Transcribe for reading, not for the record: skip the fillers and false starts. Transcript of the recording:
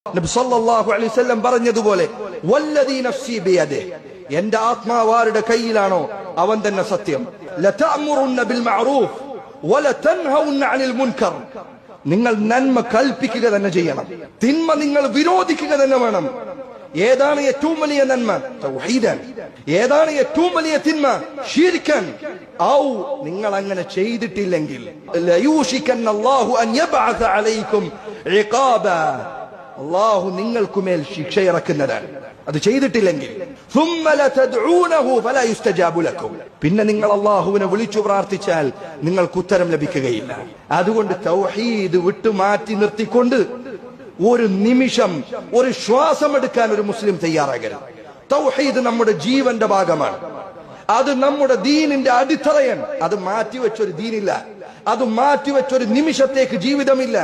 നബി സല്ലല്ലാഹു അലൈഹി വസല്ലം പറഞ്ഞതുപോലെ വല്ലദീ നഫ്സി ബിയദിഹി, എന്റെ ആത്മാവാരുടെ കയ്യിലാണോ അവൻ തന്നെ സത്യം. ലതഅമുറുന്ന ബിൽ മഅറൂഫ് വലതൻഹൗന അനിൽ മുൻകർ, നിങ്ങൾ നന്മ കൽപ്പിക്കുക തന്നെ ചെയ്യണം, തിന്മ നിങ്ങൾ വിരോധിക്കുക തന്നെ വേണം. ഏതാണ് ഏറ്റവും വലിയ നന്മ? തൗഹീദാൻ. ഏതാണ് ഏറ്റവും വലിയ തിന്മ? ശിർക്കൻ. ഔ നിങ്ങൾ അങ്ങനെ ചെയ്തിട്ടില്ലെങ്കിൽ ലയൂഷിക്കന്നല്ലാഹു അൻ യബ്അസ അലൈക്കും ഇഖാബ, അല്ലാഹു നിങ്ങൾക്കുമേൽ ശിക്ഷ ഇറക്കുന്നതാണ് അത് ചെയ്തിട്ടില്ലെങ്കിൽ. ثم لتدعونه فلا يستجاب لكم, പിന്നെ നിങ്ങൾ അല്ലാഹുവിനെ വിളിച്ചു പ്രാർത്ഥിച്ചാൽ നിങ്ങൾക്ക് ഉത്തരം ലഭിക്കുകയില്ല. അതുകൊണ്ട് തൗഹീദ് വിട്ടു മാറ്റി നിർത്തിക്കൊണ്ട് ഒരു നിമിഷം ഒരു ശ്വാസം എടുക്കാൻ ഒരു മുസ്ലിം തയ്യാറാകരുത്. തൗഹീദ് നമ്മുടെ ജീവന്റെ ഭാഗമാണ്. അത് നമ്മുടെ ദീനിന്റെ അടിത്തറയാണ്. അത് മാറ്റിവെച്ചൊരു ദീനില്ല, അത് മാറ്റിവെച്ചൊരു നിമിഷത്തേക്ക് ജീവിതമില്ല.